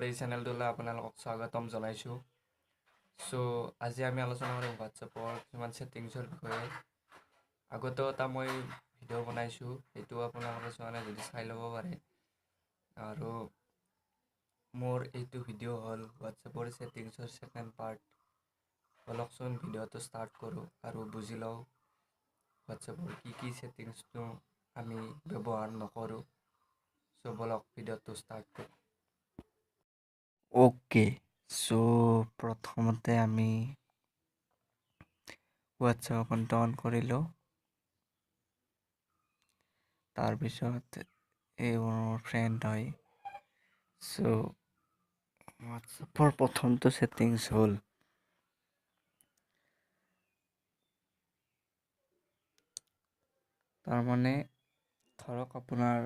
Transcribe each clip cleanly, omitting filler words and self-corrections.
মোৰ এই চেনেলটোলৈ আপোনালোকক স্বাগতম জনাইছোঁ। আজি আমি আলোচনা কৰিম হোৱাটছএপৰ কিছুমান ছেটিংছৰ বিষয়ে। আগতেও এটা মই ভিডিঅ' বনাইছোঁ, সেইটো আপোনালোকে চোৱা নাই যদি চাই ল'ব পাৰে। আৰু মোৰ এইটো ভিডিঅ' হ'ল হোৱাটছএপৰ ছেটিংছৰ ছেকেণ্ড পাৰ্ট। বলকচোন ভিডিঅ'টো ষ্টাৰ্ট কৰোঁ আৰু বুজি লওঁ হোৱাটছএপৰ কি ছেটিংছটো আমি ব্যৱহাৰ নকৰোঁ। বলক ভিডিঅ'টো ষ্টাৰ্ট কৰোঁ। অ'কে, প্ৰথমতে আমি হোৱাটছএপ একাউণ্টটো অন কৰিলোঁ। তাৰপিছত এইবোৰ মোৰ ফ্ৰেণ্ড হয়। হোৱাটছএপৰ প্ৰথমটো ছেটিংছ হ'ল তাৰমানে ধৰক আপোনাৰ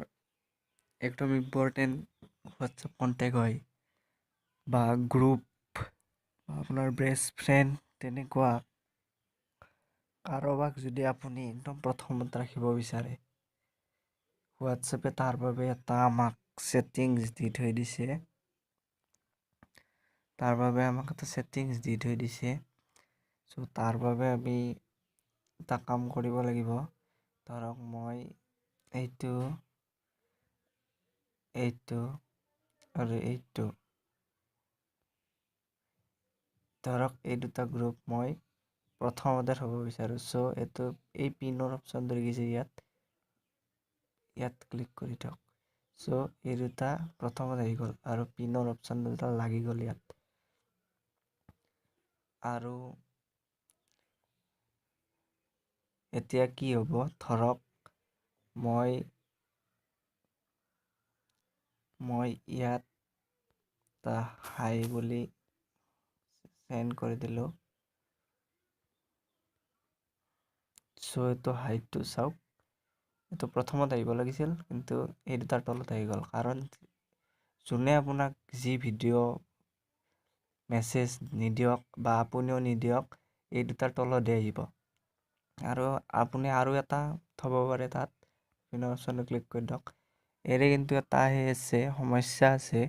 একদম ইম্পৰ্টেণ্ট হোৱাটছএপ কণ্টেক্ট হয় বা গ্ৰুপ বা আপোনাৰ বেষ্ট ফ্ৰেণ্ড তেনেকুৱা কাৰোবাক যদি আপুনি একদম প্ৰথমত ৰাখিব বিচাৰে, হোৱাটছএপে তাৰ বাবে এটা আমাক ছেটিংছ দি থৈ দিছে। তাৰ বাবে আমি এটা কাম কৰিব লাগিব। ধৰক মই এইটো আৰু এইটো, ধৰক এই দুটা গ্ৰুপ মই প্ৰথমতে থ'ব বিচাৰোঁ। এই পিনৰ অপশ্যনটো দেখিছে, ইয়াত ক্লিক কৰি থওক। এই দুটা প্ৰথমত আহি গ'ল আৰু পিনৰ অপশ্যন দুটা লাগি গ'ল ইয়াত। আৰু এতিয়া কি হ'ব, ধৰক মই ইয়াত এটা হাই বুলি চেণ্ড কৰি দিলোঁ। এইটো হাইটটো চাওক, এইটো প্ৰথমত আহিব লাগিছিল, কিন্তু এই দুটাৰ তলত আহি গ'ল। কাৰণ যোনে আপোনাক যি ভিডিঅ' মেছেজ নিদিয়ক বা আপুনিও নিদিয়ক, এই দুটাৰ তলতহে আহিব। আৰু আপুনি আৰু এটা থ'ব পাৰে তাত, পিনৰ অপশ্যনটো ক্লিক কৰি দিয়ক। কিন্তু এটা সমস্যা আছে,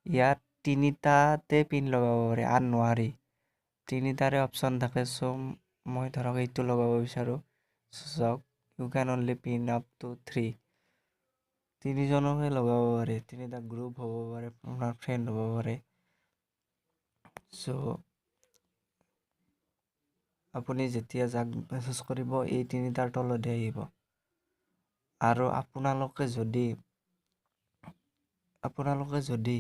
ইয়াত তিনিটাতে পিন লগাব পাৰে আৰু নোৱাৰি। তিনিটাৰে অপশ্যন থাকে। মই ধৰক এইটো লগাব বিচাৰোঁ। চাওক, you can only pin up to 3। তিনিজনকে লগাব পাৰে, তিনিটা গ্ৰুপ হ'ব পাৰে, আপোনাৰ ফ্ৰেণ্ড হ'ব পাৰে। আপুনি যেতিয়া যাক মেছেজ কৰিব, এই তিনিটাৰ তলতহে আহিব। আৰু আপোনালোকে যদি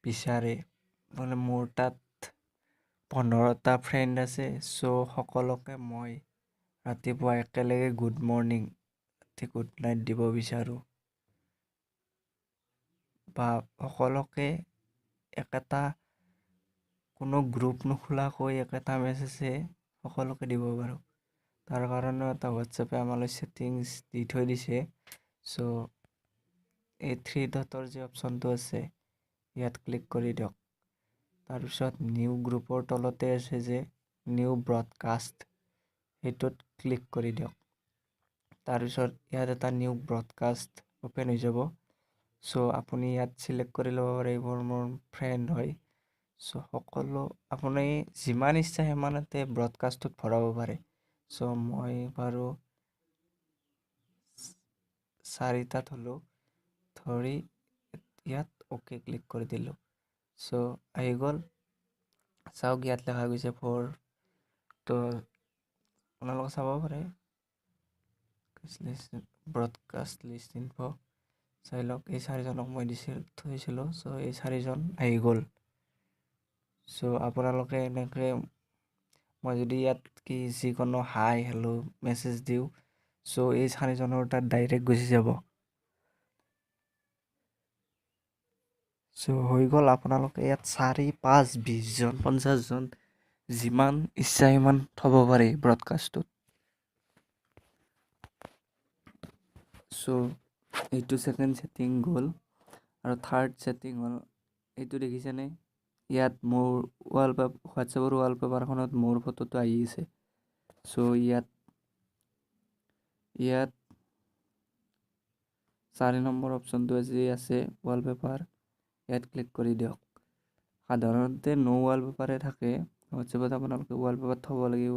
বিচাৰে, মানে মোৰ তাত 15টা ফ্ৰেণ্ড আছে, সকলোকে মই ৰাতিপুৱা একেলগে গুড মৰ্ণিং, গুড নাইট দিব বিচাৰোঁ, বা সকলোকে কোনো গ্ৰুপ নোখোলাকৈ একেটা মেছেজে সকলোকে দিব পাৰোঁ। তাৰ কাৰণেও এটা হোৱাটছএপে আমালৈ ছেটিংছ দি থৈ দিছে। এই 3 ডটৰ যি অপশ্যনটো আছে, ইয়াত ক্লিক কৰি দিয়ক। তাৰপিছত নিউ গ্ৰুপৰ তলতে আছে যে নিউ ব্ৰডকাষ্ট, সেইটোত ক্লিক কৰি দিয়ক। তাৰপিছত ইয়াত এটা নিউ ব্ৰডকাষ্ট অ'পেন হৈ যাব। আপুনি ইয়াত চিলেক্ট কৰি ল'ব পাৰে, এইবোৰ মোৰ ফ্ৰেণ্ড হয়। আপুনি যিমান ইচ্ছা সিমানতে ব্ৰডকাষ্টটোত ভৰাব পাৰে। মই বাৰু 4টা থ'লোঁ, ধৰি ইয়াত অ'কে ক্লিক কৰি দিলোঁ। আহি গ'ল। চাওক, ইয়াত লেখা গৈছে 4। আপোনালোকে চাব পাৰে ব্ৰডকাষ্ট লিষ্ট ইনফো। চাই লওক, এই 4জনক মই থৈছিলোঁ। এই 4জন আহি গ'ল। আপোনালোকে এনেকৈ, মই যদি ইয়াত যিকোনো হাই হেল্ল' মেছেজ দিওঁ, এই 4জনৰ তাত ডাইৰেক্ট গুচি যাব। হৈ গ'ল। আপোনালোকে ইয়াত 4, 5, 20জন, 50জন যিমান ইচ্ছা সিমান থ'ব পাৰি ব্ৰডকাষ্টটোত। এইটো ছেকেণ্ড ছেটিং গ'ল। আৰু থাৰ্ড ছেটিং হ'ল এইটো, দেখিছেনে? ইয়াত মোৰ হোৱাটছএপৰ ৱালপেপাৰখনত মোৰ ফটোটো আহি আছে। ইয়াত 4 নম্বৰ অপশ্যনটো যি আছে ৱালপেপাৰ, ইয়াত ক্লিক কৰি দিয়ক। সাধাৰণতে নো ৱালপেপাৰে থাকে, হোৱাটছএপত আপোনালোকে ৱালপেপাৰ থ'ব লাগিব।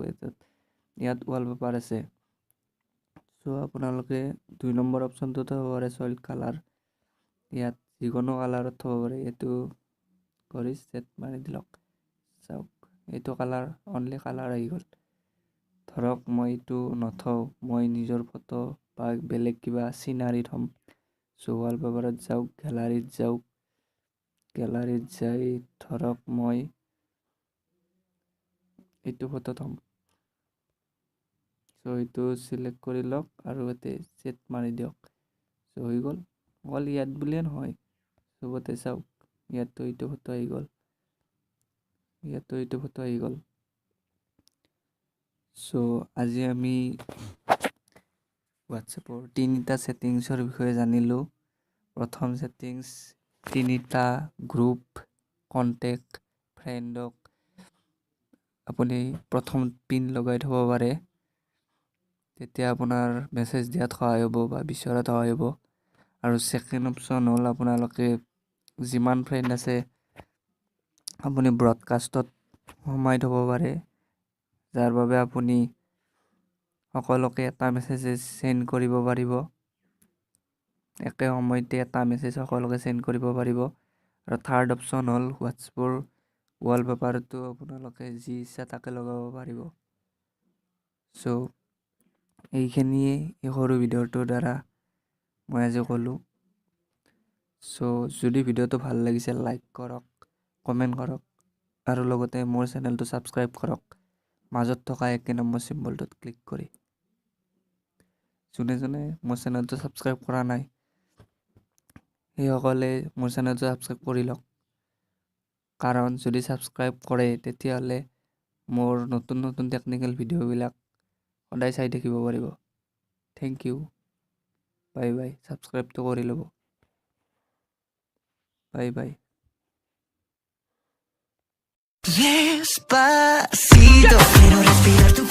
ইয়াত ৱালপেপাৰ আছে। চ' আপোনালোকে 2 নম্বৰ অপশ্যনটো থ'ব পাৰে চইল্ড কালাৰ। ইয়াত যিকোনো কালাৰত থ'ব পাৰে। এইটো কৰি ছেট মাৰি দিলক। চাওক এইটো কালাৰ, অনলি কালাৰ আহি গ'ল। ধৰক মই এইটো নথওঁ, মই নিজৰ ফটো বা বেলেগ কিবা চিনাৰী থ'ম। চ' ৱালপেপাৰত যাওক, গেলাৰীত যাওক, গেলাৰীত যাই ধৰক মই এইটো ফটো থ'ম। চ' এইটো চিলেক্ট কৰি লওক আৰু ইয়াতে ছেট মাৰি দিয়ক। চ' হৈ গ'ল। অকল ইয়াত বুলিয়ে নহয়, চবতে চাওক ইয়াতো এইটো ফটো আহি গ'ল, ইয়াতো এইটো ফটো আহি গ'ল। চ' আজি আমি হোৱাটছএপৰ 3টা ছেটিংছৰ বিষয়ে জানিলোঁ। প্ৰথম ছেটিংছ, 3টা গ্ৰুপ, কণ্টেক্ট, ফ্ৰেণ্ডক আপুনি প্ৰথম পিন লগাই থ'ব পাৰে। তেতিয়া আপোনাৰ মেছেজ দিয়াত সহায় হ'ব বা বিচৰাত সহায় হ'ব। আৰু ছেকেণ্ড অপশ্যন হ'ল আপোনালোকে যিমান ফ্ৰেণ্ড আছে আপুনি ব্ৰডকাষ্টত সোমাই থ'ব পাৰে, যাৰ বাবে আপুনি সকলোকে এটা মেছেজ চেণ্ড কৰিব পাৰিব। একে সময়তে এটা মেছেজ সকলোকে চেণ্ড কৰিব পাৰিব। আৰু থাৰ্ড অপশ্যন হ'ল হোৱাটছএপৰ ৱালপেপাৰটো আপোনালোকে যি ইচ্ছা তাকে লগাব পাৰিব। চ' এইখিনিয়ে এই সৰু ভিডিঅ'টোৰ দ্বাৰা মই আজি ক'লোঁ। চ' যদি ভিডিঅ'টো ভাল লাগিছে লাইক কৰক, কমেণ্ট কৰক আৰু লগতে মোৰ চেনেলটো ছাবস্ক্ৰাইব কৰক, মাজত থকা একে নম্বৰ চিম্বলটোত ক্লিক কৰি। যোনে যোনে মোৰ চেনেলটো ছাবস্ক্ৰাইব কৰা নাই সেইসকলে মোৰ চেনেলটো ছাবস্ক্ৰাইব কৰি লওক। কাৰণ যদি ছাবস্ক্ৰাইব কৰে তেতিয়াহ'লে মোৰ নতুন নতুন টেকনিকেল ভিডিঅ'বিলাক সদায় চাই থাকিব পাৰিব। Thank U, bye bye. ছাবস্ক্ৰাইবটো কৰি ল'ব। Bye bye. Despacito, quiero respirar tu